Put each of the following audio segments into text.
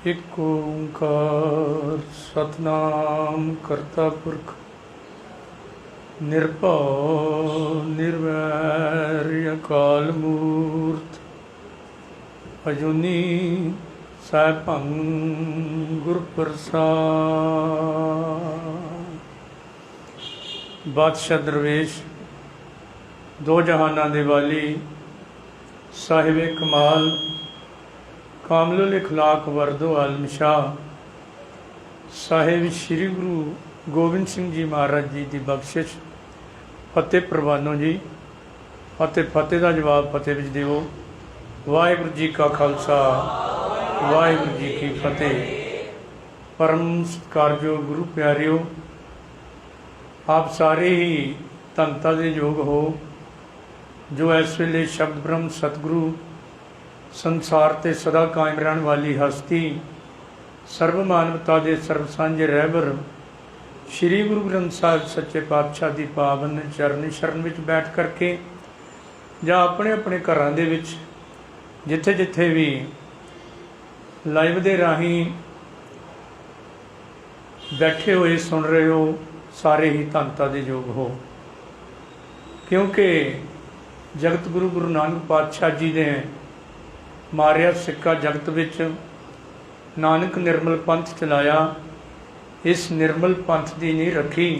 एक ओंकार सतनाम करता पुरख निरभव निर्वैर अकाल मूर्त अजूनी सैभं गुर प्रसाद। बादशाह दरवेश दो जहाना दे वाली साहिब कमाल कामलुल इखलाक वरदो आलम शाह साहिब श्री गुरु गोबिंद सिंह जी महाराज जी की बख्शिश फतेह प्रवानो जी ਅਤੇ ਫਤਿਹ ਦਾ ਜਵਾਬ ਫਤਿਹ ਵਿੱਚ ਦਿਓ। ਵਾਹਿਗੁਰੂ ਜੀ ਕਾ ਖਾਲਸਾ ਵਾਹਿਗੁਰੂ ਜੀ ਕੀ ਫਤਿਹ। परम सत्कारयोग गुरु प्यारिओ, आप सारे ही धनता के योग हो जो इस वेले शब्द ब्रह्म सतगुरु संसार ते सदा कायम रहने वाली हस्ती सर्व मानवता के सर्व सांझे रहबर श्री गुरु ग्रंथ साहिब सच्चे पातशाह की पावन चरण शरण में बैठ करके ਜਾਂ ਆਪਣੇ ਆਪਣੇ ਘਰਾਂ ਦੇ ਵਿੱਚ ਜਿੱਥੇ ਜਿੱਥੇ ਵੀ ਲਾਈਵ ਦੇ ਰਾਹੀਂ ਬੈਠੇ ਹੋਏ ਸੁਣ ਰਹੇ ਹੋ, ਸਾਰੇ ਹੀ ਧੰਨਤਾ ਦੇ ਯੋਗ ਹੋ, ਕਿਉਂਕਿ ਜਗਤ ਗੁਰੂ ਗੁਰੂ ਨਾਨਕ ਪਾਤਸ਼ਾਹ ਜੀ ਨੇ ਮਾਰਿਆ ਸਿੱਕਾ ਜਗਤ ਵਿੱਚ ਨਾਨਕ ਨਿਰਮਲ ਪੰਥ ਚਲਾਇਆ। ਇਸ ਨਿਰਮਲ ਪੰਥ ਦੀ ਨੀਂਹ ਰੱਖੀ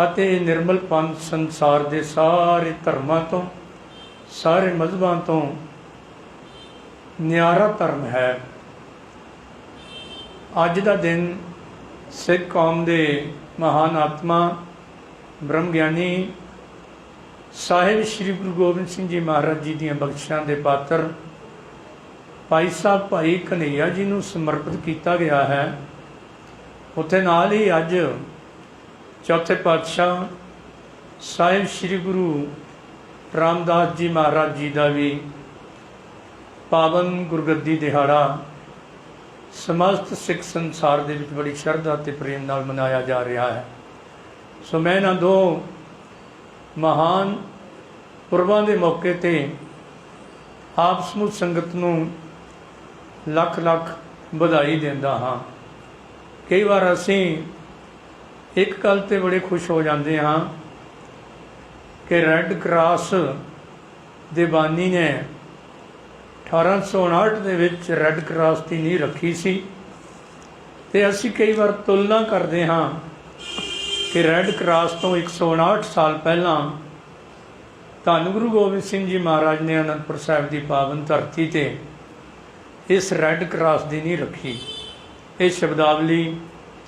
ਅਤੇ ਨਿਰਮਲ ਪੰਥ ਸੰਸਾਰ ਦੇ ਸਾਰੇ ਧਰਮਾਂ ਤੋਂ ਸਾਰੇ ਮਜ਼ਹਬਾਂ ਤੋਂ ਨਿਆਰਾ ਧਰਮ ਹੈ। ਅੱਜ ਦਾ ਦਿਨ ਸਿੱਖ ਕੌਮ ਦੇ ਮਹਾਨ ਆਤਮਾ ਬ੍ਰਹਮ ਗਿਆਨੀ ਸਾਹਿਬ ਸ਼੍ਰੀ ਗੁਰੂ ਗੋਬਿੰਦ ਸਿੰਘ ਜੀ ਮਹਾਰਾਜ ਜੀ ਦੀਆਂ ਬਖਸ਼ਿਸ਼ਾਂ ਦੇ ਪਾਤਰ ਭਾਈ ਸਾਹਿਬ ਭਾਈ ਕਨ੍ਹਈਆ ਜੀ ਨੂੰ ਸਮਰਪਿਤ ਕੀਤਾ ਗਿਆ ਹੈ। ਉੱਥੇ ਨਾਲ ਹੀ ਅੱਜ चौथे पातशाह साहिब श्री गुरु रामदास जी महाराज जी का भी पावन गुरगद्दी दिहाड़ा समस्त सिख संसार के बड़ी श्रद्धा ते प्रेम नाल मनाया जा रहा है। सो मैं इन्हां दो महान पुरबां के मौके ते आप समूह संगत नूं लख लख बधाई दिंदा हाँ। कई बार असीं एक गल तो बड़े खुश हो जाते हाँ कि रैड क्रॉस दे बानी ने 1859 दे विच रैड क्रॉस की नींह रखी सी ते असी कई बार तुलना करते हाँ कि रैड क्रॉस तो 159 साल पहला धन गुरु गोबिंद सिंह जी महाराज ने आनंदपुर साहिब की पावन धरती ते इस रैड क्रॉस की नींह रखी। ये शब्दावली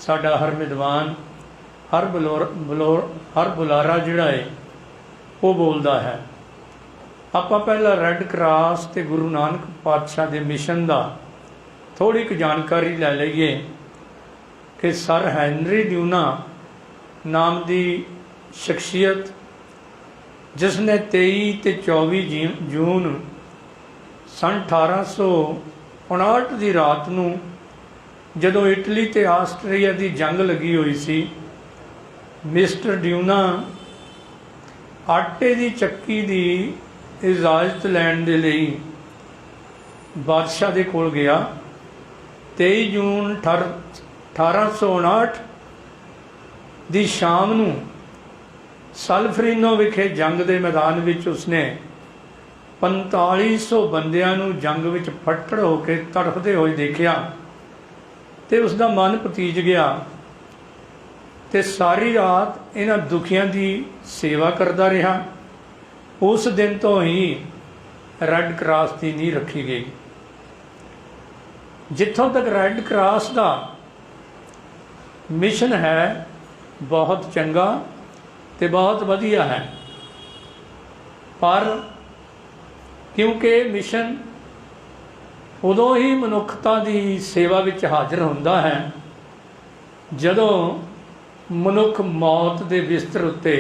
साडा हर विद्वान हर बुलारा जिहड़ा है वो बोलता है। आपां पहला रैड क्रॉस ते गुरु नानक पातशाह के मिशन का थोड़ी क जानकारी लै लईए कि सर हैनरी ड्यूना नाम की शख्सियत जिसने 23 ते 24 जून सन 1859 की रात नूं जदों इटली ते आस्ट्रेलिया की जंग लगी हुई सी, मिस्टर ड्यूना आटे की चक्की की इजाजत लैण दे लई बादशाह दे कोल गया। 23 जून 1859 की शाम नूं सलफरीनो विखे जंग के मैदान विच उसने 4500 बंदियां नूं जंग विच फट्टड़ होकर तड़फते हुए देखिया ते उसका मन पतीज गया ते सारी रात इन्हां दुखियां की सेवा करता रहा। उस दिन तो ही रैड क्रॉस की नींह रखी गई। जिथों तक रैड क्रॉस का मिशन है बहुत चंगा ते बहुत वधिया है, पर क्योंकि मिशन उदों ही मनुखता की सेवा विच हाजिर होंदा है जदों मनुख मौत के बिस्तर उत्ते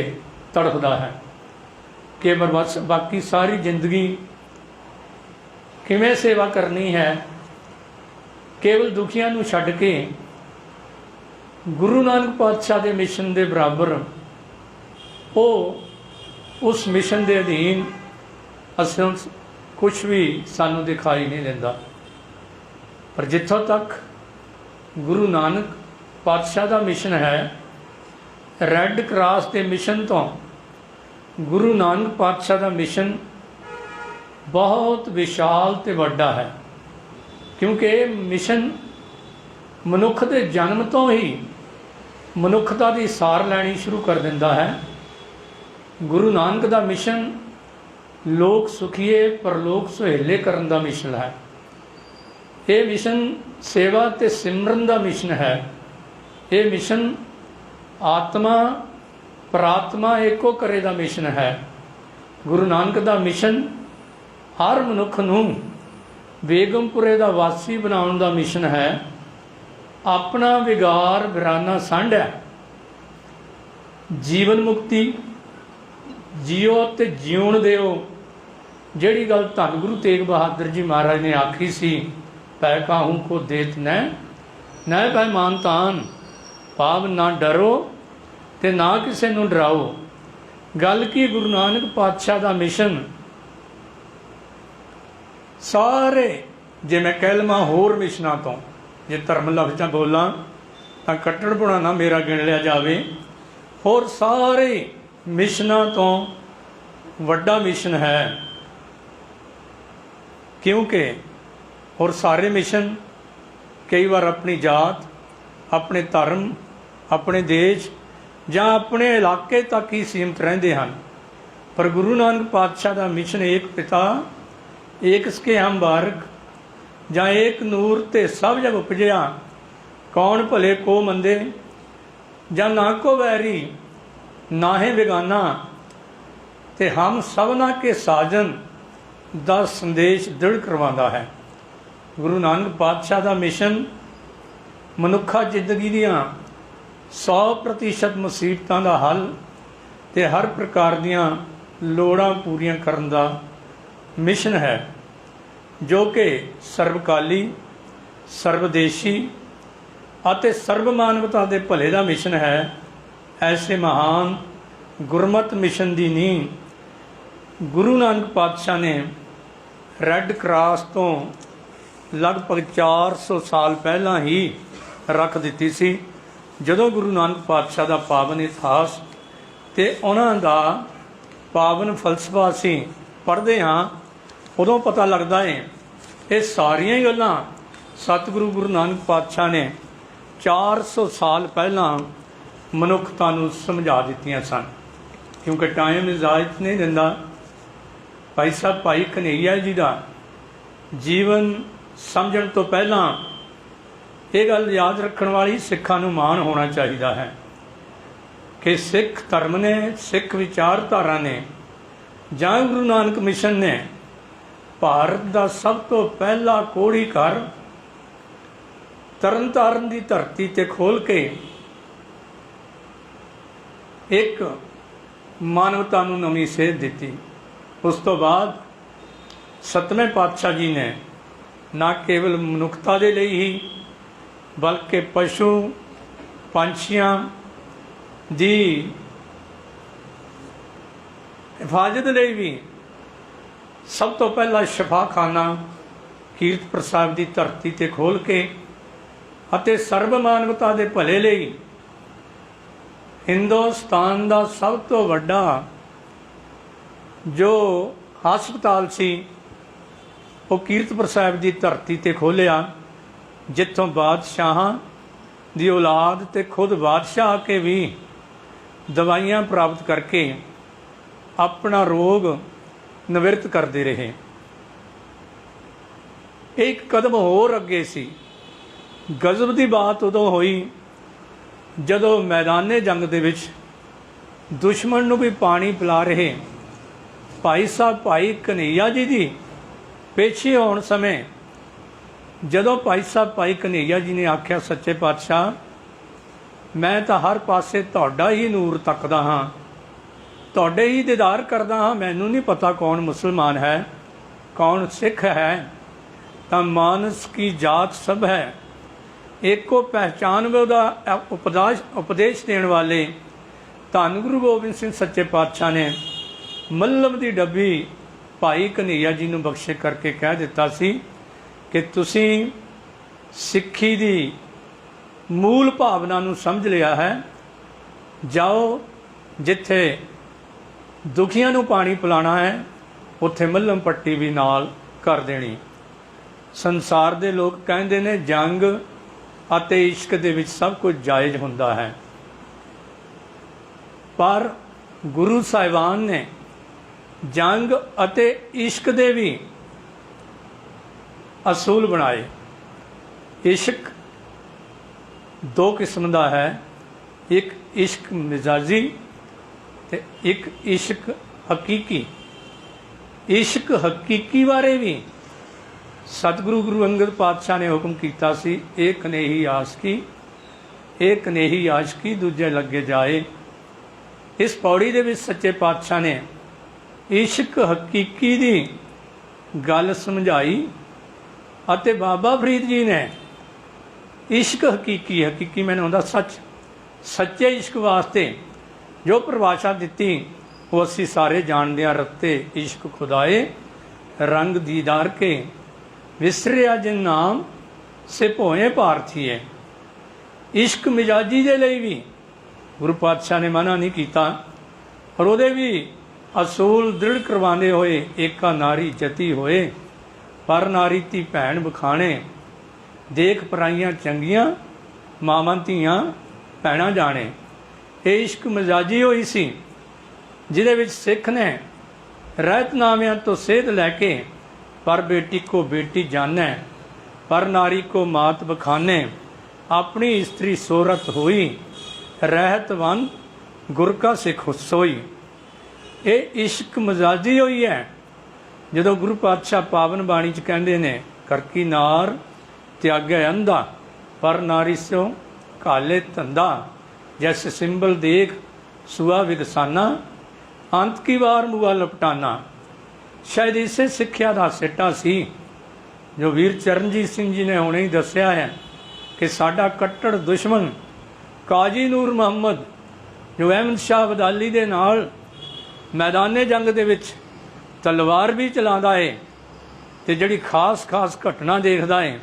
तड़फदा है कि बस बाकी सारी जिंदगी किवें सेवा करनी है। केवल दुखियां नूं छड्ड के गुरु नानक पातशाह के मिशन के बराबर वो उस मिशन के अधीन असल कुछ भी सानू दिखाई नहीं देता। पर जिथों तक गुरु नानक पातशाह का मिशन है, रैड क्रॉस के मिशन तो गुरु नानक पातशाह का मिशन बहुत विशाल ते वड्डा है, क्योंकि मिशन मनुख के जन्म तो ही मनुखता की सार लैनी शुरू कर दिंदा है। गुरु नानक का मिशन लोक सुखीए परलोक सुहेले करन का मिशन है। ये मिशन सेवा ते सिमरन का मिशन है। ये मिशन आत्मा प्रात्मा एको करे का मिशन है। गुरु नानक का मिशन हर मनुख नूं बेगमपुरे का वासी बनाउण का मिशन है। अपना विगार विराना सांढिआ जीवन मुक्ति जियो ते जीउण दिओ। जिहड़ी गल धन गुरु तेग बहादुर जी महाराज ने आखी सी, पै काहू को देत न पै मान तान, भाव ना डरो ते ना किसे नूं डराओ। गल की गुरु नानक पातशाह का मिशन सारे, जे मैं कह लवां होर मिशनां तो, जे धर्म लफ्ज़ां बोलां तां कट्टड़पणा ना मेरा गिण लिया जावे, होर सारे मिशनां तो वड्डा मिशन है। क्योंकि और सारे मिशन कई बार अपनी जात, अपने धर्म, अपने देश ਜਾਂ अपने इलाके तक ही सीमित रहते हैं, पर गुरु नानक पातशाह का मिशन एक पिता एक सके हम बारक, ਜਾਂ एक नूर ते सब जब उपजया, कौन भले को मंदे, ਜਾਂ ना को वैरी नाहे बेगाना, ते हम सबना के साजन ਦਾ संदेश दृढ़ करवाता है। गुरु नानक पातशाह का मिशन मनुखा जिंदगी दियाँ 100% मुसीबतों का हल ते हर प्रकार दियाँ लोड़ां पूरियां करन दा मिशन है, जो कि सर्वकाली सर्वदेशी अते सर्वमानवता के भले का मिशन है। ऐसे महान गुरमत मिशन की नींह गुरु नानक पातशाह ने रैड क्रॉस तो लगभग 400 साल पहला ही रख दी सी। ਜਦੋਂ गुरु नानक पातशाह का पावन इतिहास ते उन्हां दा पावन फलसफा असीं पढ़दे हाँ, उदों पता लगदा है ये सारियां ही गल्लां सतगुरु गुरु नानक पातशाह ने 400 साल पहला मनुखता नूं समझा दित्तियां सन। क्योंकि टाइम इजाजत नहीं दिंदा। भाई साहब भाई कन्हैया जी का जीवन समझण तो पहला ये गल याद रखने वाली सिखां नूं माण होना चाहिए है कि सिख धर्म ने, सिख विचारधारा ने, जां गुरु नानक मिशन ने भारत का सब तो पहला कोड़ी घर तरन तारण की धरती ते खोल के एक मानवता नूं नवीं सेध दिती। उस तो बाद सतवें पातशाह जी ने ना केवल मनुखता दे लई ही बल्कि पशु पंछियां दी हिफाजत लई भी सब तो पहला शफाखाना कीर्तपुर साहिब की धरती ते खोल के अते सर्व मानवता के भले लई हिंदुस्तान का सब तो वड्डा जो हस्पताल सी वो कीर्तपुर साहिब की धरती ते खोलिया, जिथों बादशाहां दी औलाद ते खुद बादशाह आके भी दवाइयां प्राप्त करके अपना रोग निवृत्त करते रहे। एक कदम होर अगे सी। गजब की बात उदों हुई जदों मैदाने जंग दे विच दुश्मन नूं भी पानी पिला रहे भाई साहब भाई कन्हैया जी की पेशी होने समय जदों भाई साहब भाई कन्हैया जी ने आख्या, सच्चे पातशाह मैं तो हर पासे तुहाडा ही नूर तकदा हाँ, तुहाडे ही दीदार करदा हाँ, मैनू नहीं पता कौन मुसलमान है कौन सिख है, तो मानस की जात सब है, एक को पहचान में उपदेश देने वाले धन गुरु गोबिंद सिंह सच्चे पातशाह ने मल्लम की डब्बी भाई कन्हैया जी नूं बख्शे करके कह दिता सी कि तुसीं सिक्खी दी मूल भावना नूं समझ लिया है। जाओ जिथे दुखियां नूं पानी पिलाना है उत्थे मल्लम पट्टी भी नाल कर देनी। संसार दे लोग कहंदे ने जंग अते इश्क दे विच सब कुछ जायज़ हुंदा है, पर गुरु साहिबान ने जंग अते इश्क दे भी असूल बनाए। इश्क दो किस्म का है, एक इश्क मिजाजी ते एक इश्क हकीकी। इश्क हकीकी बारे भी सतगुरु गुरु अंगद पातशाह ने हुक्म किया सी, एक कनेही आशकी, एक कनेही आशकी दूजे लगे जाए। इस पौड़ी दे विच सच्चे पातशाह ने इश्क हकीकी दी गल समझाई अते बाबा फरीद जी ने इश्क हकीकी, हकीकी मैंने होंदा सच, सच्चे इश्क वास्ते जो परिभाषा दी वो असी सारे जानते हैं। रत्ते इश्क खुदाए रंग दीदार के, विसरिया जिन नाम से भोए पारथीए। इश्क मिजाजी दे लई भी गुरु पातशाह ने मना नहीं किया, और उहदे भी असूल दृढ़ करवाने होए। एका नारी जती होए, पर नारी धी भैन बखाने, देख पराइयां चंगियां मावां धीआं भैणां जाने। ये इश्क मिजाजी होई सी जिहदे विच सिख ने रहतनामियां तो सेध लैके, पर बेटी को बेटी जाने, पर नारी को मात बखाने, अपनी स्त्री सोरत होई, रहतवन गुर का सिख सोई। ये इश्क मिजाजी होई है। जदों गुरु पातशाह पावन बाणी च कहंदे ने, करकी नार त्यागे अंधा, पर नारी सो काले धंधा, जैसे सिंबल देख सुआ विगसाना, अंत की वार मुआ लपटाना। शायद इसे सिक्ख्या का सिट्टा सी जो वीर चरणजीत सिंह जी ने हुणे ही दस्या है कि साडा कट्टर दुश्मन काजी नूर मुहम्मद जो अहमद शाह अब्दाली दे नाल मैदाने जंग दे विच तलवार भी चलाता है, तो जिहड़ी खास खास घटना देखदा है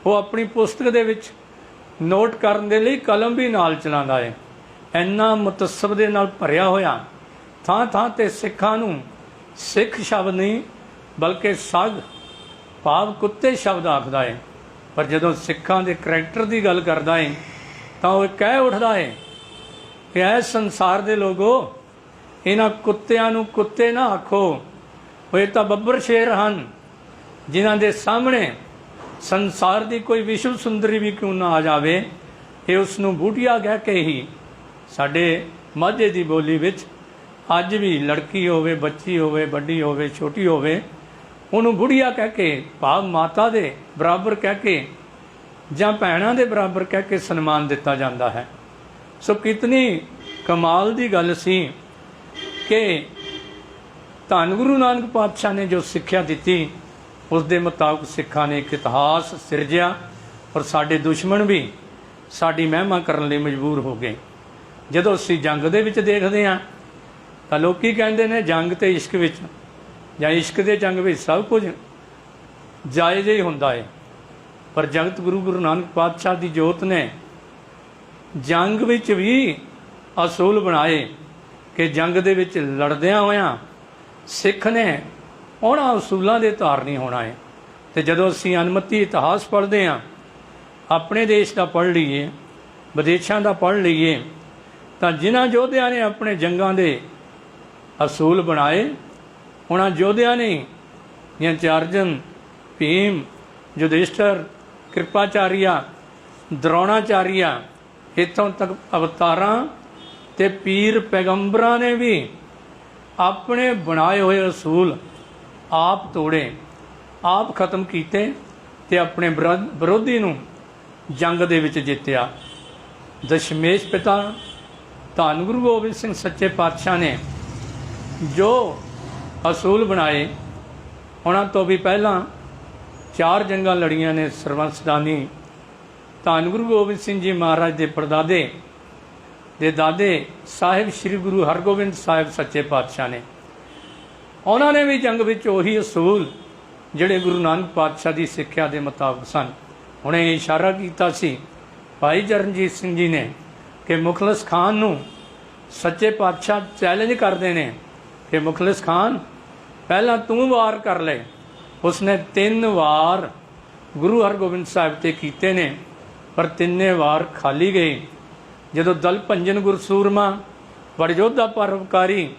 वो अपनी पुस्तक दे विच नोट करन दे लई कलम भी नाल चलाता है। इन्ना मुतस्सब दे नाल भरिया होया, थां थां ते सिखां नूं सिख शब्द नहीं बल्कि सग भाव कुत्ते शब्द आखदा है। पर जदों सिखां दे करैक्टर की गल करदा है तां वो कह उठदा है कि ऐ संसार दे लोगो, इन्हां कुत्तियां नूं कुत्ते ना आखो, वो तां बब्बर शेर हन जिन्हां दे सामने संसार की कोई विश्व सुंदरी भी क्यों ना आ जाए, ये उसनूं बूढ़िया कह के ही साडे माझे की बोली विच अज भी लड़की होवे, बच्ची होवे, बड़ी होवे, छोटी होवे, उन्होंने बुढ़िया कह के भाव माता दे बराबर कह के जां भैणां दे बराबर कह के सन्मान दिता जाता है। सो कितनी कमाल की गल सी कि धन गुरु नानक पातशाह ने जो सिक्ख्या दी उस दे मुताबिक सिखां ने एक इतिहास सिरजिया, और साडे दुश्मन भी साडी महिमा करन लई मजबूर हो गए। जदों असीं जंग दे विच देखदे हां तां लोकी कहंदे ने जंग ते इश्क विच जां इश्क दे जंग विच सब कुछ जायज़ ही हुंदा है, पर जगत गुरु गुरु नानक पातशाह की जोत ने जंग विच भी असूल बनाए कि जंग दे विच लड़दियां होयां सिख ने उन्हां असूलों के धारनी होना है। तो जदों असीं अनमति इतिहास पढ़ते हैं, अपने देश का पढ़ लीए, विदेशों का पढ़ लीए, तो जिन्हां योद्धियां ने अपने जंगां दे असूल बनाए, उन्हां योद्धियां ने जियां अर्जुन, भीम, युधिष्ठिर, कृपाचार्य, द्रोणाचार्य, इत्थों तक अवतारां ते पीर पैगंबरां ने भी अपने बनाए हुए असूल आप तोड़े, आप खत्म किए ते अपने विरोधी नूं जंग दे विच जित्तिया। दशमेश पिता धन गुरु गोबिंद सिंह सच्चे पातशाह ने जो असूल बनाए, उन्हां तो भी पहला 4 जंगां लड़ियां ने सरबंसदानी धन गुरु गोबिंद सिंह जी महाराज के परदादे दे दादे साहिब श्री गुरु हरगोबिंद साहिब सच्चे पातशाह ने, उन्होंने भी जंग विच उही असूल जिहड़े गुरु नानक पातशाह की सिक्ख्या के मुताबिक सन ਹੁਣੇ ਇਸ਼ਾਰਾ ਕੀਤਾ ਸੀ ਭਾਈ ਚਰਨਜੀਤ ਸਿੰਘ ਜੀ ਨੇ ਕਿ ਮੁਖਲਿਸ ਖਾਨ ਨੂੰ ਸੱਚੇ ਪਾਤਸ਼ਾਹ ਚੈਲੰਜ ਕਰਦੇ ਨੇ ਕਿ ਮੁਖਲਿਸ ਖਾਨ ਪਹਿਲਾਂ ਤੂੰ ਵਾਰ ਕਰ ਲੈ। ਉਸਨੇ 3 ਵਾਰ ਗੁਰੂ ਹਰਗੋਬਿੰਦ ਸਾਹਿਬ ਤੇ ਕੀਤੇ ਨੇ, ਪਰ ਤਿੰਨੇ ਵਾਰ ਖਾਲੀ ਗਏ। ਜਦੋਂ ਦਲ ਭੰਜਨ ਗੁਰਸੂਰਮਾ ਵਡਯੋਧਾ ਪਰਉਪਕਾਰੀ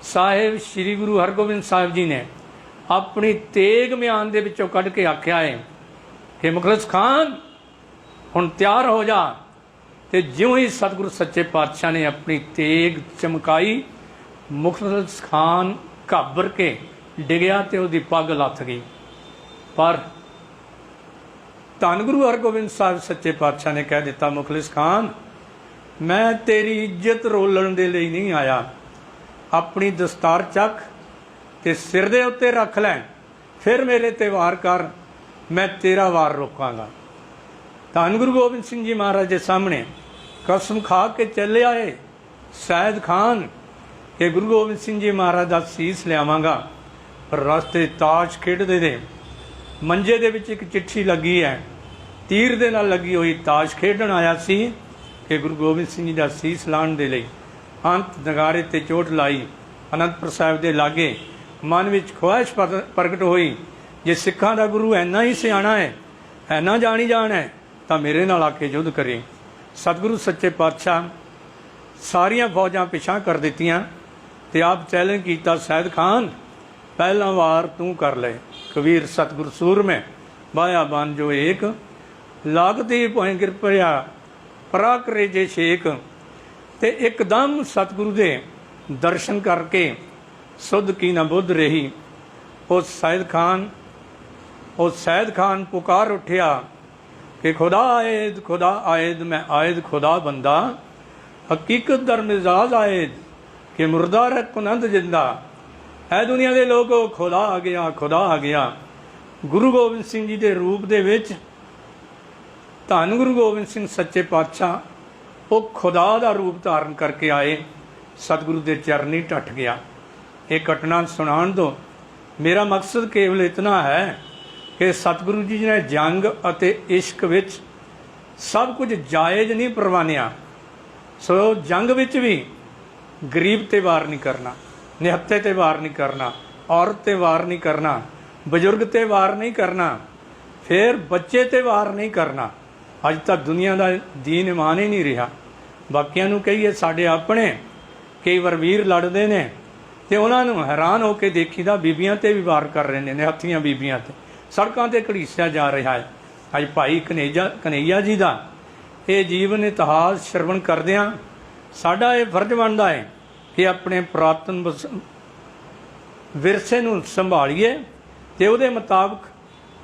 ਸਾਹਿਬ ਸ੍ਰੀ ਗੁਰੂ ਹਰਗੋਬਿੰਦ ਸਾਹਿਬ ਜੀ ਨੇ ਆਪਣੀ ਤੇਗ ਮਿਆਨ ਦੇ ਵਿੱਚੋਂ ਕੱਢ ਕੇ ਆਖਿਆ ਹੈ ਕਿ ਮੁਖਲਿਸ ਖਾਨ ਹੁਣ ਤਿਆਰ ਹੋ ਜਾ, ਤੇ ਜਿਉਂ ਹੀ ਸਤਿਗੁਰੂ ਸੱਚੇ ਪਾਤਸ਼ਾਹ ਨੇ ਆਪਣੀ ਤੇਗ ਚਮਕਾਈ, ਮੁਖਲਿਸ ਖਾਨ ਘਾਬਰ ਕੇ ਡਿੱਗਿਆ ਤੇ ਉਹਦੀ ਪੱਗ ਲੱਥ ਗਈ। ਪਰ ਧੰਨ ਗੁਰੂ ਹਰਗੋਬਿੰਦ ਸਾਹਿਬ ਸੱਚੇ ਪਾਤਸ਼ਾਹ ਨੇ ਕਹਿ ਦਿੱਤਾ, ਮੁਖਲਿਸ ਖਾਨ ਮੈਂ ਤੇਰੀ ਇੱਜ਼ਤ ਰੋਲਣ ਦੇ ਲਈ ਨਹੀਂ ਆਇਆ, ਆਪਣੀ ਦਸਤਾਰ ਚੱਕ ਤੇ ਸਿਰ ਦੇ ਉੱਤੇ ਰੱਖ ਲੈ, ਫਿਰ ਮੇਰੇ ਤੇ ਵਾਰ ਕਰ, ਮੈਂ ਤੇਰਾ ਵਾਰ ਰੋਕਾਂਗਾ। ਧੰਨ ਗੁਰੂ ਗੋਬਿੰਦ ਸਿੰਘ ਜੀ ਮਹਾਰਾਜ ਦੇ ਸਾਹਮਣੇ ਕਸਮ ਖਾ ਕੇ ਚੱਲੇ ਆਏ ਸੈਦ ਖਾਨ ਕਿ ਗੁਰੂ ਗੋਬਿੰਦ ਸਿੰਘ ਜੀ ਮਹਾਰਾਜ ਦਾ ਸੀਸ ਲਿਆਵਾਂਗਾ। ਪਰ ਰਸਤੇ ਤਾਸ਼ ਖੇਡਦੇ ਨੇ, ਮੰਜੇ ਦੇ ਵਿੱਚ ਇੱਕ ਚਿੱਠੀ ਲੱਗੀ ਹੈ, ਤੀਰ ਦੇ ਨਾਲ ਲੱਗੀ ਹੋਈ, ਤਾਸ਼ ਖੇਡਣ ਆਇਆ ਸੀ ਕਿ ਗੁਰੂ ਗੋਬਿੰਦ ਸਿੰਘ ਜੀ ਦਾ ਸੀਸ ਲਾਉਣ ਦੇ ਲਈ। ਅੰਤ ਨਗਾਰੇ ਤੇ ਚੋਟ ਲਾਈ, ਅਨੰਦਪੁਰ ਸਾਹਿਬ ਦੇ ਲਾਗੇ ਮਨ ਵਿੱਚ ਖੁਆਇਸ਼ ਪ੍ਰਗਟ ਹੋਈ, ਜੇ ਸਿੱਖਾਂ ਦਾ ਗੁਰੂ ਇੰਨਾ ਹੀ ਸਿਆਣਾ ਹੈ, ਇੰਨਾ ਜਾਣੀ ਜਾਣ ਹੈ, ਤਾਂ ਮੇਰੇ ਨਾਲ ਆ ਕੇ ਯੁੱਧ ਕਰੇ। ਸਤਿਗੁਰੂ ਸੱਚੇ ਪਾਤਸ਼ਾਹ ਸਾਰੀਆਂ ਫੌਜਾਂ ਪਿਛਾਂ ਕਰ ਦਿੱਤੀਆਂ ਤੇ ਆਪ ਚੈਲੰਜ ਕੀਤਾ, ਸੈਦ ਖਾਨ ਪਹਿਲਾ ਵਾਰ ਤੂੰ ਕਰ ਲੈ। ਕਬੀਰ ਸਤਿਗੁਰ ਸੂਰਮੇ ਬਾਇਆ ਬਨ ਜੋ ਏਕ, ਲਾਗਤੀ ਭੋਏ ਗਿਰ ਭਰਿਆ ਪਰਾ ਕਰੇ ਜੇ ਛੇਕ। ਤੇ ਇੱਕਦਮ ਸਤਿਗੁਰੂ ਦੇ ਦਰਸ਼ਨ ਕਰਕੇ ਸੁਧ ਕੀ ਨਾ ਬੁੱਧ ਰਹੀ। ਉਹ ਸੈਦ ਖਾਨ ਪੁਕਾਰ ਉੱਠਿਆ ਕਿ ਖੁਦਾ ਆਇਦ ਮੈਂ ਆਇਦ ਖੁਦਾ ਬੰਦਾ, ਹਕੀਕਤ ਦਰ ਮਿਜ਼ਾਜ ਆਇਦ ਕਿ ਮੁਰਦਾ ਰਹਿ ਕੁਨੰਦ ਜਿੰਦਾ। ਹੈ ਦੁਨੀਆ ਦੇ ਲੋਕੋ, ਖੁਦਾ ਆ ਗਿਆ, ਖੁਦਾ ਆ ਗਿਆ। ਗੁਰੂ ਗੋਬਿੰਦ ਸਿੰਘ ਜੀ ਦੇ ਰੂਪ ਦੇ ਵਿੱਚ ਧੰਨ ਗੁਰੂ ਗੋਬਿੰਦ ਸਿੰਘ ਸੱਚੇ ਪਾਤਸ਼ਾਹ ਉਹ ਖੁਦਾ ਦਾ ਰੂਪ ਧਾਰਨ ਕਰਕੇ ਆਏ। ਸਤਿਗੁਰੂ ਦੇ ਚਰਨੀ ਟੱਟ ਗਿਆ। ਇਹ ਘਟਨਾ ਸੁਣਾਉਣ ਤੋਂ ਮੇਰਾ ਮਕਸਦ ਕੇਵਲ ਇਤਨਾ ਹੈ ਕਿ ਸਤਿਗੁਰੂ ਜੀ ਨੇ ਜੰਗ ਅਤੇ ਇਸ਼ਕ ਵਿੱਚ ਸਭ ਕੁਝ ਜਾਇਜ਼ ਨਹੀਂ ਪ੍ਰਵਾਨਿਆ। ਸੋ ਜੰਗ ਵਿੱਚ ਵੀ ਗਰੀਬ ਤੇ ਵਾਰ ਨਹੀਂ ਕਰਨਾ, ਨਿਹੱਤੇ ਤੇ ਵਾਰ ਨਹੀਂ ਕਰਨਾ, ਔਰਤ ਤੇ ਵਾਰ ਨਹੀਂ ਕਰਨਾ, ਬਜ਼ੁਰਗ ਤੇ ਵਾਰ ਨਹੀਂ ਕਰਨਾ, ਫਿਰ ਬੱਚੇ ਤੇ ਵਾਰ ਨਹੀਂ ਕਰਨਾ। ਅੱਜ ਤੱਕ ਦੁਨੀਆ ਦਾ ਦੀਨ ਇਮਾਨ ਹੀ ਨਹੀਂ ਰਿਹਾ। ਬਾਕੀਆਂ ਨੂੰ ਕਹੀਏ ਸਾਡੇ ਆਪਣੇ ਕਈ ਵਾਰ ਵੀਰ ਲੜਦੇ ਨੇ ਤੇ ਉਹਨਾਂ ਨੂੰ ਹੈਰਾਨ ਹੋ ਕੇ ਦੇਖੀਦਾ ਬੀਬੀਆਂ ਤੇ ਵੀ ਵਾਰ ਕਰ ਰਹੇ ਨੇ, ਨਿਹੱਥੀਆਂ ਬੀਬੀਆਂ ਤੇ ਸੜਕਾਂ ਤੇ ਘੜੀਸਿਆ ਜਾ ਰਿਹਾ ਹੈ। ਅੱਜ ਭਾਈ ਕਨ੍ਹਈਆ ਜੀ ਦਾ ਇਹ ਜੀਵਨ ਇਤਿਹਾਸ ਸ਼ਰਵਣ ਕਰਦਿਆਂ ਸਾਡਾ ਇਹ ਫਰਜ਼ ਬਣਦਾ ਹੈ ਕਿ ਆਪਣੇ ਪੁਰਾਤਨ ਵਿਰਸੇ ਨੂੰ ਸੰਭਾਲੀਏ ਤੇ ਉਹਦੇ ਮੁਤਾਬਕ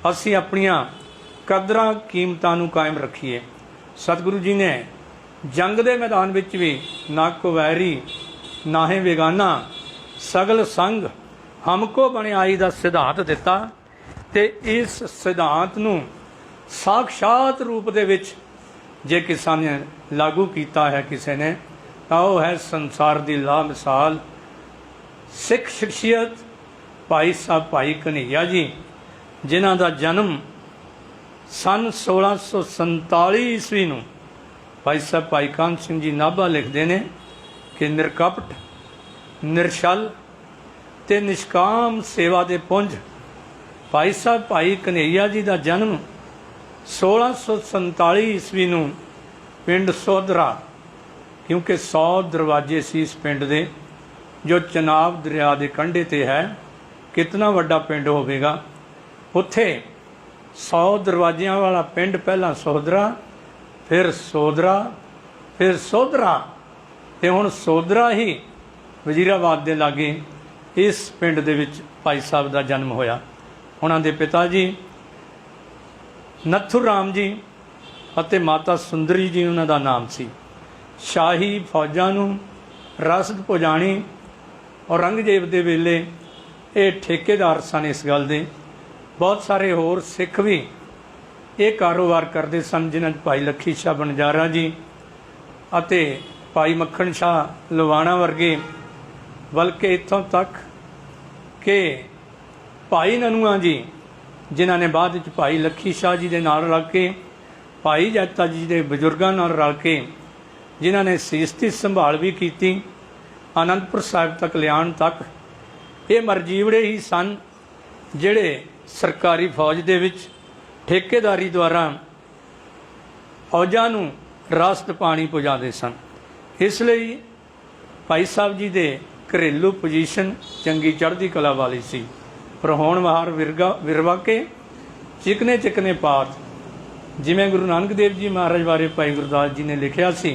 ਅਸੀਂ ਆਪਣੀਆਂ ਕਦਰਾਂ ਕੀਮਤਾਂ ਨੂੰ ਕਾਇਮ ਰੱਖੀਏ। ਸਤਿਗੁਰੂ ਜੀ ਨੇ ਜੰਗ ਦੇ ਮੈਦਾਨ ਵਿੱਚ ਵੀ ਨਾ ਕੋ ਵੈਰੀ ਨਾਹੇ ਬੇਗਾਨਾ ਸਗਲ ਸੰਗ ਹਮਕੋ ਬਣਾਈ ਦਾ ਸਿਧਾਂਤ ਦਿੱਤਾ ਤੇ ਇਸ ਸਿਧਾਂਤ ਨੂੰ ਸਾਖਸ਼ਾਤ ਰੂਪ ਦੇ ਵਿੱਚ ਜੇ ਕਿਸੇ ਨੇ ਲਾਗੂ ਕੀਤਾ ਹੈ ਕਿਸੇ ਨੇ, ਤਾਂ ਉਹ ਹੈ ਸੰਸਾਰ ਦੀ ਲਾ ਮਿਸਾਲ ਸਿੱਖ ਸ਼ਖਸੀਅਤ ਭਾਈ ਸਾਹਿਬ ਭਾਈ ਕਨ੍ਹਈਆ ਜੀ, ਜਿਨ੍ਹਾਂ ਦਾ ਜਨਮ ਸਨ 1647 ਈਸਵੀ ਨੂੰ। ਭਾਈ ਸਾਹਿਬ ਭਾਈ ਕਾਨ ਸਿੰਘ ਜੀ ਨਾਭਾ ਲਿਖਦੇ ਨੇ ਕਿ ਨਿਰਕਪਟ, ਨਿਰਛਲ ਤੇ ਨਿਸ਼ਕਾਮ ਸੇਵਾ ਦੇ ਪੁੰਜ ਭਾਈ ਸਾਹਿਬ ਭਾਈ ਕਨ੍ਹਈਆ ਜੀ ਦਾ ਜਨਮ 1647 ਈਸਵੀ ਨੂੰ ਪਿੰਡ ਸੋਧਰਾ, ਕਿਉਂਕਿ 100 ਦਰਵਾਜ਼ੇ ਸੀ ਇਸ ਪਿੰਡ ਦੇ, ਜੋ ਚਨਾਬ ਦਰਿਆ ਦੇ ਕੰਢੇ ਤੇ ਹੈ। ਕਿਤਨਾ ਵੱਡਾ ਪਿੰਡ ਹੋਵੇਗਾ। ਉੱਥੇ 100 ਦਰਵਾਜ਼ਿਆਂ ਵਾਲਾ ਪਿੰਡ, ਪਹਿਲਾਂ ਸੋਧਰਾ, ਫਿਰ ਸੋਧਰਾ, ਫਿਰ ਸੋਧਰਾ, ਤੇ ਹੁਣ ਸੋਧਰਾ ਹੀ ਵਜ਼ੀਰਾਬਾਦ ਦੇ ਲਾਗੇ ਇਸ ਪਿੰਡ ਦੇ ਵਿੱਚ ਭਾਈ ਸਾਹਿਬ ਦਾ ਜਨਮ ਹੋਇਆ। ਉਹਨਾਂ ਦੇ ਪਿਤਾ ਜੀ ਨੱਥੂ ਰਾਮ ਜੀ ਅਤੇ ਮਾਤਾ ਸੁੰਦਰੀ ਜੀ ਉਹਨਾਂ ਦਾ ਨਾਮ ਸੀ। ਸ਼ਾਹੀ ਫੌਜਾਂ ਨੂੰ ਰਸਦ ਪੁਜਾਣੀ ਔਰੰਗਜ਼ੇਬ ਦੇ ਵੇਲੇ ਇਹ ਠੇਕੇਦਾਰ ਸਨ ਇਸ ਗੱਲ ਦੇ। ਬਹੁਤ ਸਾਰੇ ਹੋਰ ਸਿੱਖ ਵੀ ਇਹ ਕਾਰੋਬਾਰ ਕਰਦੇ ਸਨ, ਜਿਨ੍ਹਾਂ 'ਚ ਭਾਈ ਲੱਖੀ ਸ਼ਾਹ ਬਣਜਾਰਾ ਜੀ ਅਤੇ ਭਾਈ ਮੱਖਣ ਸ਼ਾਹ ਲਵਾਣਾ ਵਰਗੇ, ਬਲਕਿ ਇੱਥੋਂ ਤੱਕ ਕਿ ਭਾਈ ਨਨੂਆ ਜੀ, ਜਿਨ੍ਹਾਂ ਨੇ ਬਾਅਦ ਵਿੱਚ ਭਾਈ ਲੱਖੀ ਸ਼ਾਹ ਜੀ ਦੇ ਨਾਲ ਰਲ ਕੇ भाई जैता जी के बजुर्गों नाल रल के जिन्हां ने सीस की संभाल भी की, आनंदपुर साहिब तक लियाण तक ये मरजीवड़े ही सन जिहड़े सरकारी फौज दे विच ठेकेदारी द्वारा फौजां नूं रासत पानी पहुँचाते सन। इसलिए भाई साहब जी दे घरेलू पोजीशन चंगी चढ़दी कला वाली सी, पर होण वार विरवा के चिकने चिकने पात। जिवें गुरु नानक देव जी महाराज बारे भाई गुरदास जी ने लिखिया सी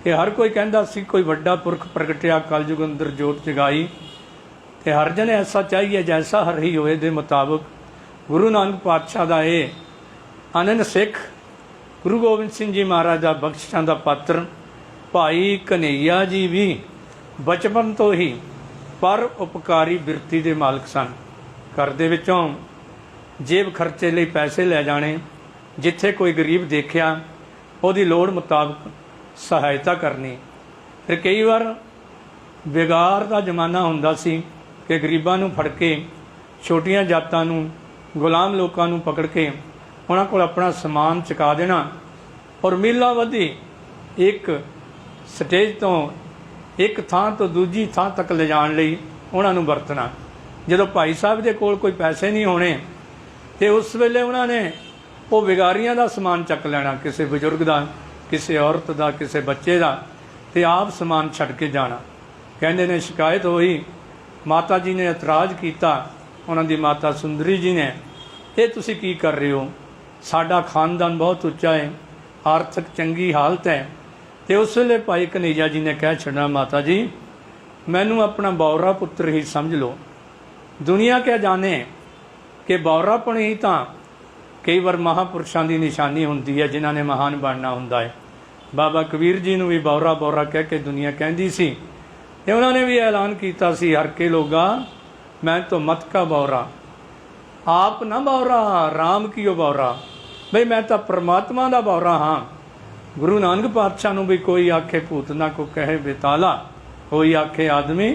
कि हर कोई कहंदा सी कोई वड्डा पुरख प्रगटिया कलयुग अंदर जोत जगाई, ते हर जन ऐसा चाहिए जैसा हर ही होए दे मुताबिक गुरु नानक पातशाह दा ये अनन सिख गुरु गोबिंद सिंह जी महाराज का बख्शिशां दा पात्र भाई कन्हैया जी भी बचपन तो ही पर उपकारी बिरती के मालक सन। घर दे विचों जेब खर्चे लिए पैसे लै जाने, जिथे कोई गरीब देखिया उहदी लोड़ मुताबिक सहायता करनी। फिर कई बार बेगार का जमाना हुंदा सी कि गरीबां नूं फड़ के छोटियां जातां नूं गुलाम लोकां नूं पकड़ के उन्हां कोल अपना समान चुका देना और मीलां वधी एक स्टेज तो एक थां तो दूजी थां तक ले जाण लई उन्हां नूं वरतना। जदों भाई साहब दे कोल कोई पैसे नहीं होने तो उस वेले उन्हां ने वो बेगारियां दा समान चक लेना, किसी बजुर्ग दा, किसी औरत दा, किसी बच्चे दा, ते आप समान छड्ड के जाना। कहंदे ने शिकायत होई, माता जी ने इतराज़ किया, उन्हां दी माता सुंदरी जी ने, ये तुसीं की कर रहे हो, साडा खानदान बहुत उच्चा है, आर्थिक चंगी हालत है। तो उस वेले भाई कन्हैया जी ने कह छड्डा, माता जी मैनू अपना बौरा पुत्र ही समझ लो, दुनिया क्या जाने कि बौरापन ही तो कई बार महापुरुषों की निशानी होंदी है जिन्हों ने महान बनना हुंदा है। बाबा कबीर जी नूं भी बौरा बौरा कह के दुनिया कहती सी, ते उन्होंने भी ऐलान किया सी, हर के लोगा मैं तो मत का बौरा, आप ना बौरा राम की ओ बौरा, बई मैं तो परमात्मा का बौरा हाँ। गुरु नानक पातशाह नूं भी कोई आखे भूत ना को कहे बेताला, कोई आखे आदमी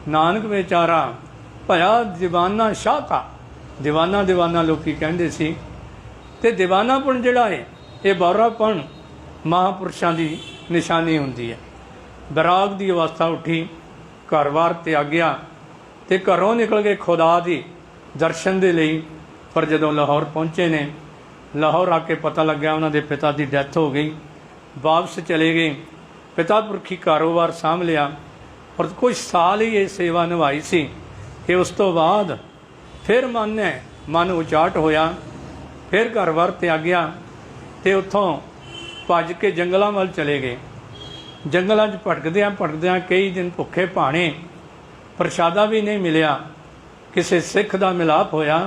नानक बेचारा, भया दीवाना शाह का। दीवाना दीवाना लोग कहते सी, ते दीवानापन जिहड़ा है ये बौरापन महापुरुषों की निशानी होंदी है। बैराग की अवस्था उठी, घर बार त्यागया ते घरों निकल गए खुदा दी दर्शन दे लई। पर जदों लाहौर पहुँचे ने, लाहौर आके पता लग्या उन्होंने पिता की डैथ हो गई, वापस चले गए, पिता पुरखी कारोबार सांभ लिया और कुछ साल ही ये सेवा निभाई सी कि उस तो बाद फिर मन उचाट होया, फिर घर बार त्यागया ते उत्थों भज के जंगलों वाल चले गए। जंगलों भटकद्या कई दिन भुखे भाने, प्रशादा भी नहीं मिलिया। किसी सिख का मिलाप होया,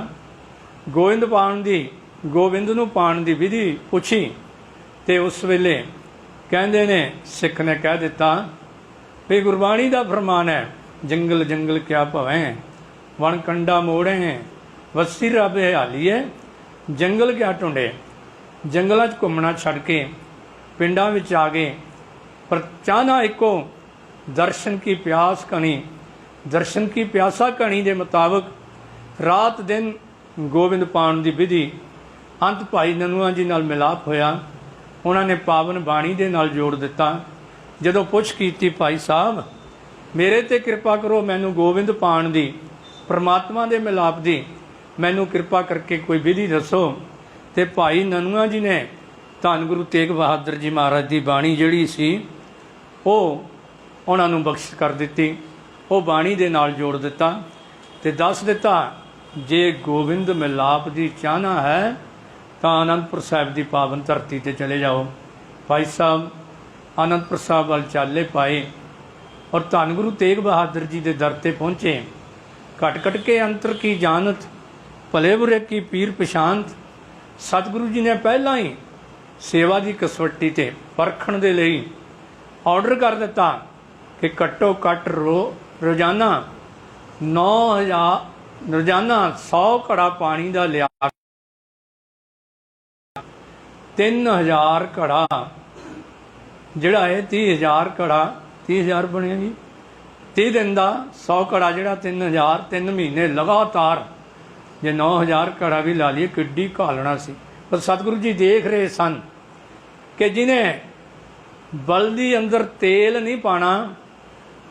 गोविंद नूं पाण दी विधि पुछी ते उस वेले कहंदे ने सिख ने कह दिता भी गुरबाणी का फरमान है, जंगल जंगल क्या भवें वन कंडा मोड़े, वसी रब हालीए जंगल क्या ढूंढे। जंगलों च घूमना छड़ के पिंडां विच आ गए, पर चाहना एको दर्शन की प्यास कणी, दर्शन की प्यासा कणी के मुताबिक रात दिन गोविंद पाण की विधि। अंत भाई ननुआ जी नाल मिलाप होया, उन्होंने पावन बाणी दे नाल जोड़ दिता। जदों पुछ कीती, भाई साहब मेरे ते कृपा करो, मैनू गोविंद पाण दी परमात्मा दे मिलाप दी मैनू कृपा करके कोई विधि दसो। ते भाई ननुआ जी ने धन गुरु तेग बहादुर जी महाराज की बाणी जिहड़ी सी वो उन्होंने बख्श कर दी, वो बाणी दे नाल जोड़ दिता ते दस दिता, जे गोविंद मिलाप की चाहना है तो आनंदपुर साहिब की पावन धरती ते चले जाओ। भाई साहब आनंदपुर साहिब वाल चाले पाए और धन गुरु तेग बहादुर जी के दर ते पहुँचे। घट घट के अंतर की जानत, भले बुरे की पीर पछानत। सतगुरु जी ने पहला ही सेवा की कसवट्टी ते परखण दे लई ऑर्डर कर दिता कि घट्टो घट रोजाना 100 घड़ा पानी का लिया, 3000 घड़ा जिहड़ा है 30,000 घड़ा, 30,000 बने जी 30 दिन का 100 घड़ा जिहड़ा 3,000, 3 महीने लगातार। जे 9,000 घड़ा भी ला लीए किड्डी घालना सी, पर सतगुरु जी देख रहे सन कि जिन्हें बल्दी अंदर तेल नहीं पाना,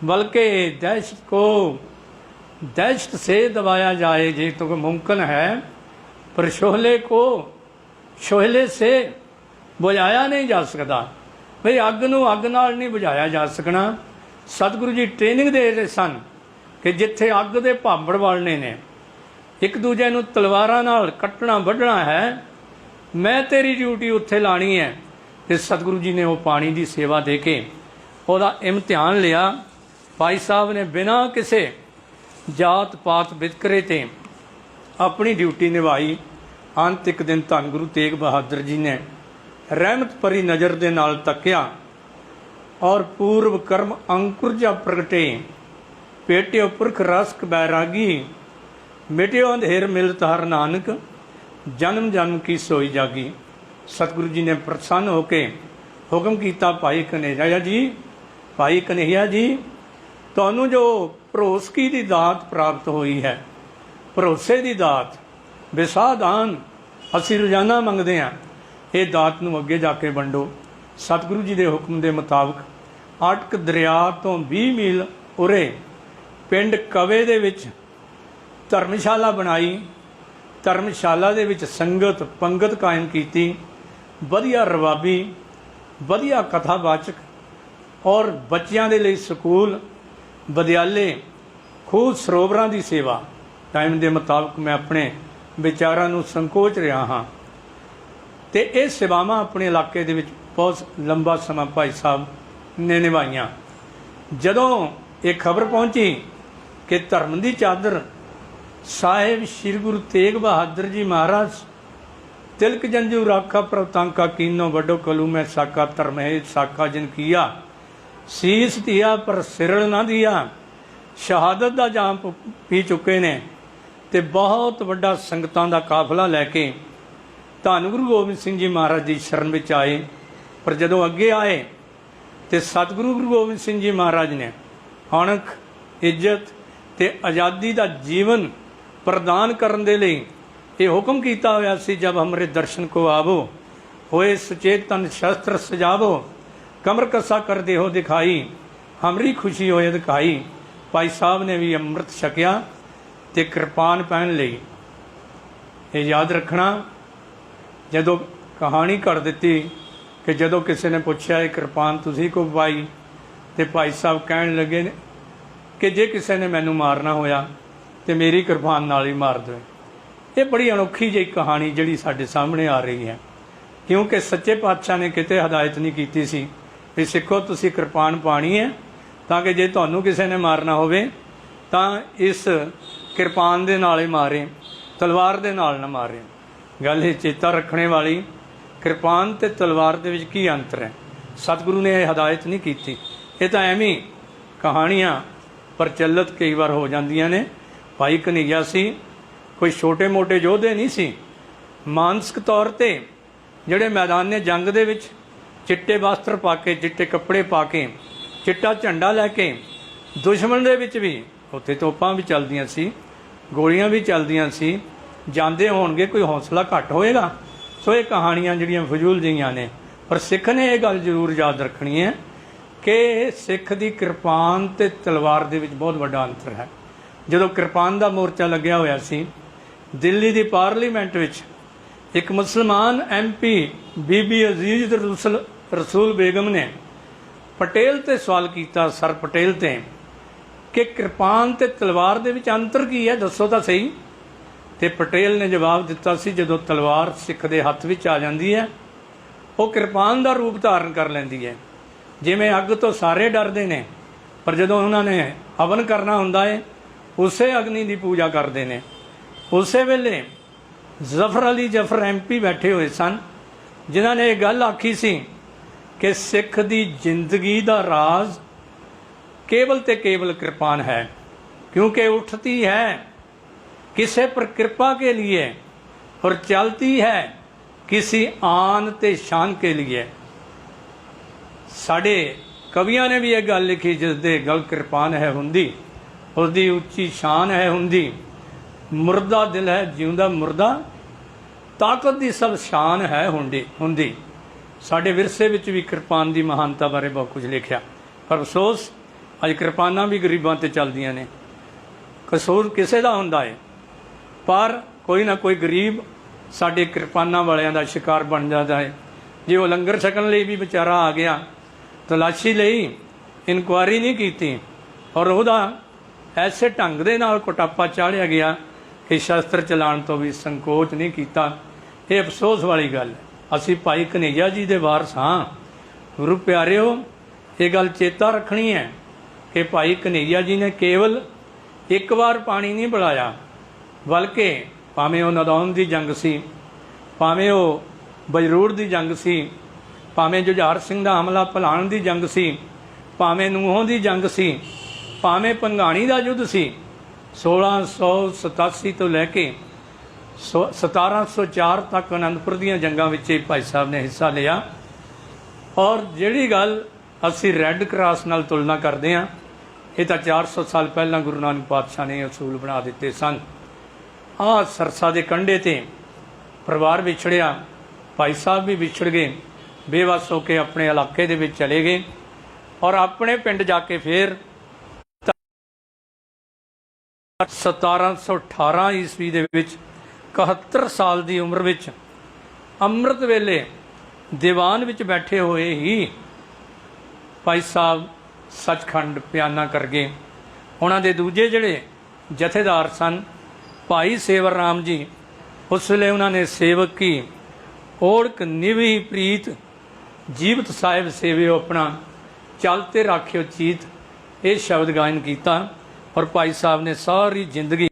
बल्कि दहशत को दहशत से दबाया जाए जे तो मुमकिन है, पर शोहले को शोहले से बुझाया नहीं जा सकता। भाई अग नूं अग नाल नहीं बुझाया जा सकना। सतगुरु जी ट्रेनिंग दे रहे सन कि जिथे अग दे भांबड़ वालने ने, एक दूजे नूं तलवारां नाल कट्टना वढना है, मैं तेरी ड्यूटी उत्थे लानी है। ते सतगुरु जी ने वो पानी की सेवा दे के ਉਹਦਾ इम्तिहान लिया। भाई साहब ने बिना किसी जात पात वितकरे ते अपनी ड्यूटी निभाई। अंत एक दिन धन गुरु तेग बहादुर जी ने रहमत भरी नज़र दे नाल तकिया और पूर्व कर्म अंकुर जा प्रगटे, पेटियो पुरख रसक बैरागी, मिटियो अंधेर मिलत हर नानक, जन्म जन्म की सोई जागी। सतगुरु जी ने प्रसन्न होके हुक्म किया, भाई कन्हैया जी, भाई कन्हैया जी, तुहानू जो भरोसगी की दात प्राप्त हुई है, भरोसे की दात, विसाह दान असी रोजाना मंगते हैं, ये दात नूं अगे जाके वंडो। सतगुरु जी के हुक्म के मुताबिक अटक दरिया तो 20 मील उरे पिंड कवे दे विच धर्मशाला बनाई। धर्मशाला दे विच संगत पंगत कायम की, वधिया रबाबी, वधिया कथावाचक और बच्चों के लिए स्कूल, विद्यालय, खूब सरोवरां की सेवा। टाइम के मुताबिक मैं अपने विचारां नूं संकोच रहा हाँ, तो ये सेवावां अपने इलाके दे विच बहुत लंबा समा भाई साहब ने निभाइयां। जदों ये खबर पहुंची कि धर्म की चादर साहिब श्री गुरु तेग बहादुर जी महाराज, तिलक जंजू राखा प्रतांका कीनो वडो कलू में साका, धर्म है साका जिन किया, शीस दिया पर सिरल ना दिया, शहादत का जाम पी चुके ने। तो बहुत वड्डा संगतां दा काफिला लैके धन गुरु गोबिंद सिंह जी महाराज जी शरण में आए। पर जदों अगे आए तो सतगुरु गुरु गोबिंद सिंह जी महाराज ने अणख, इज्जत ते आज़ादी का जीवन प्रदान करने दे लई ये हुक्म किया होया सी, जब हमरे दर्शन को आवो, होए सुचेत तन शस्त्र सजावो, कमर कसा कर देहो दिखाई, हमरी खुशी होए दिखाई। भाई साहब ने भी अमृत छकिया ते कृपान पहन लई। ये याद रखना, जदों कहानी कर दी कि जदों किसी ने पूछा ये कृपान तुसी को पाई, तो भाई साहब कहन लगे कि जे किसी ने मैनू मारना होया तो मेरी कृपान नाल ही मार दे। ये बड़ी अनोखी जी कहानी जिहड़ी साडे सामने आ रही है, क्योंकि सच्चे पातशाह ने किते हदायत नहीं की सी भी सिखो तुसी कृपान पानी है, ताकि जे तुहानू किसी ने मारना होवे तां इस कृपान दे नाल ही मारे, तलवार दे नाल ना मारे। गल ये चेता रखने वाली, कृपान ते तलवार दे विच की अंतर है, सतगुरु ने यह हदायत नहीं की। ये तो एवं कहानियाँ प्रचलित कई बार हो जांदियां ने। भाई कन्हैया सी कोई छोटे मोटे योधे नहीं सी, मानसिक तौर पर जिहड़े मैदान जंग दे विच चिट्टे वस्त्र पा के, चिट्टे कपड़े पा के, चिट्टा झंडा लैके दुश्मन दे विच भी उत्थे तोपां भी चलदियां सी, गोलियां भी चलदियां सी, जांदे होणगे कोई हौसला घट होएगा। सो ये कहानियां जिहड़ियां फजूल जिहियां ने, पर सिख ने यह गल जरूर याद रखनी है कि सिख की कृपान ते तलवार दे विच बहुत वड्डा अंतर है। जदों कृपान का मोर्चा लग्या होया सी, दिल्ली की पार्लीमेंट विच एक मुसलमान MP बीबी अजीज रसूल बेगम ने पटेल ते सवाल किया, सर पटेल ते, कि कृपान ते तलवार दे विच अंतर की है, दसो तो सही। तो पटेल ने जवाब दिता सी, जदों तलवार सिख दे हत्थ विच आ जाती है, वो कृपान का रूप धारण कर लैंदी है। जिवें अग तो सारे डरदे ने, पर जदों उन्होंने हवन करना हुंदा है, उसे अग्नि की पूजा करते हैं। उस वेले जफर अली जफर MP बैठे हुए सन, जिन्होंने ये गल आखी सी कि सिख की जिंदगी का राज केवल ते केवल कृपान है, क्योंकि उठती है किसी पर कृपा के लिए और चलती है किसी आन ते शान के लिए। साढ़े कवियां ने भी यह गल लिखी, जिसदे गल कृपान है हुंदी, उसकी उच्ची शान है हुंदी, मुर्दा दिल है जिउंदा मुर्दा, ਤਾਕਤ ਦੀ ਸਭ ਸ਼ਾਨ ਹੈ ਹੁੰਦੀ। ਸਾਡੇ ਵਿਰਸੇ ਵਿੱਚ ਵੀ ਕਿਰਪਾਨ ਦੀ ਮਹਾਨਤਾ ਬਾਰੇ ਬਹੁਤ ਕੁਝ ਲਿਖਿਆ, ਪਰ ਅਫਸੋਸ ਅੱਜ ਕਿਰਪਾਨਾਂ ਵੀ ਗਰੀਬਾਂ 'ਤੇ ਚੱਲਦੀਆਂ ਨੇ। ਕਸੂਰ ਕਿਸੇ ਦਾ ਹੁੰਦਾ ਹੈ, ਪਰ ਕੋਈ ਨਾ ਕੋਈ ਗਰੀਬ ਸਾਡੇ ਕਿਰਪਾਨਾਂ ਵਾਲਿਆਂ ਦਾ ਸ਼ਿਕਾਰ ਬਣ ਜਾਂਦਾ ਹੈ। ਜੇ ਉਹ ਲੰਗਰ ਛਕਣ ਲਈ ਵੀ ਵਿਚਾਰਾ ਆ ਗਿਆ, ਤਲਾਸ਼ੀ ਲਈ ਇਨਕੁਆਇਰੀ ਨਹੀਂ ਕੀਤੀ ਔਰ ਉਹਦਾ ਐਸੇ ਢੰਗ ਦੇ ਨਾਲ ਕੁਟਾਪਾ ਚਾੜਿਆ ਗਿਆ ਕਿ ਸ਼ਸਤਰ ਚਲਾਉਣ ਤੋਂ ਵੀ ਸੰਕੋਚ ਨਹੀਂ ਕੀਤਾ। ਇਹ ਅਫਸੋਸ ਵਾਲੀ ਗੱਲ ਹੈ। ਅਸੀਂ ਭਾਈ ਕਨ੍ਹਈਆ ਜੀ ਦੇ ਵਾਰਸ ਹਾਂ। ਗੁਰੂ ਪਿਆਰਿਓ, ਇਹ ਗੱਲ ਚੇਤਾ ਰੱਖਣੀ ਹੈ ਕਿ ਭਾਈ ਕਨ੍ਹਈਆ ਜੀ ਨੇ ਕੇਵਲ ਇੱਕ ਵਾਰ ਪਾਣੀ ਨਹੀਂ ਪਿਲਾਇਆ, ਬਲਕਿ ਭਾਵੇਂ ਉਹ ਨਦੌਨ ਦੀ ਜੰਗ ਸੀ, ਭਾਵੇਂ ਉਹ ਬਜਰੂਰ ਦੀ ਜੰਗ ਸੀ, ਭਾਵੇਂ ਜੁਝਾਰ ਸਿੰਘ ਦਾ ਹਮਲਾ ਭਲਾਣ ਦੀ ਜੰਗ ਸੀ, ਭਾਵੇਂ ਨੂਹੋਂ ਦੀ ਜੰਗ ਸੀ, ਭਾਵੇਂ ਭੰਗਾਣੀ ਦਾ ਯੁੱਧ ਸੀ, 1687 ਤੋਂ ਲੈ ਕੇ 1704 ਤੱਕ ਅਨੰਦਪੁਰ ਦੀਆਂ ਜੰਗਾਂ ਵਿੱਚ ਭਾਈ ਸਾਹਿਬ ਨੇ ਹਿੱਸਾ ਲਿਆ। ਔਰ ਜਿਹੜੀ ਗੱਲ ਅਸੀਂ ਰੈੱਡ ਕਰਾਸ ਨਾਲ ਤੁਲਨਾ ਕਰਦੇ ਹਾਂ, ਇਹ ਤਾਂ 400 ਸਾਲ ਪਹਿਲਾਂ ਗੁਰੂ ਨਾਨਕ ਪਾਤਸ਼ਾਹ ਨੇ ਅਸੂਲ ਬਣਾ ਦਿੱਤੇ ਸਨ। ਆਹ ਸਰਸਾ ਦੇ ਕੰਢੇ 'ਤੇ ਪਰਿਵਾਰ ਵਿਛੜਿਆ, ਭਾਈ ਸਾਹਿਬ ਵੀ ਵਿਛੜ ਗਏ, ਬੇਵੱਸ ਹੋ ਕੇ ਆਪਣੇ ਇਲਾਕੇ ਦੇ ਵਿੱਚ ਚਲੇ ਗਏ ਔਰ ਆਪਣੇ ਪਿੰਡ ਜਾ ਕੇ ਫਿਰ 1718 ਈਸਵੀ ਦੇ ਵਿੱਚ 71 ਸਾਲ ਦੀ ਉਮਰ ਵਿੱਚ ਅੰਮ੍ਰਿਤ ਵੇਲੇ ਦੀਵਾਨ ਵਿੱਚ ਬੈਠੇ ਹੋਏ ਹੀ ਭਾਈ ਸਾਹਿਬ ਸੱਚਖੰਡ ਪਿਆਨਾ ਕਰ ਗਏ। ਉਹਨਾਂ ਦੇ ਦੂਜੇ ਜਿਹੜੇ ਜਥੇਦਾਰ ਸਨ ਭਾਈ ਸੇਵਰ ਰਾਮ ਜੀ, ਉਸ ਵੇਲੇ ਉਹਨਾਂ ਨੇ ਸੇਵਕ ਕੀ ਓੜਕ ਨਿਵੀ ਪ੍ਰੀਤ ਜੀਵਤ ਸਾਹਿਬ ਸੇਵਿਓ ਆਪਣਾ ਚਲਤੇ ਰਾਖਿਓ ਚੀਤ, ਇਹ ਸ਼ਬਦ ਗਾਇਨ ਕੀਤਾ ਔਰ ਭਾਈ ਸਾਹਿਬ ਨੇ ਸਾਰੀ ਜ਼ਿੰਦਗੀ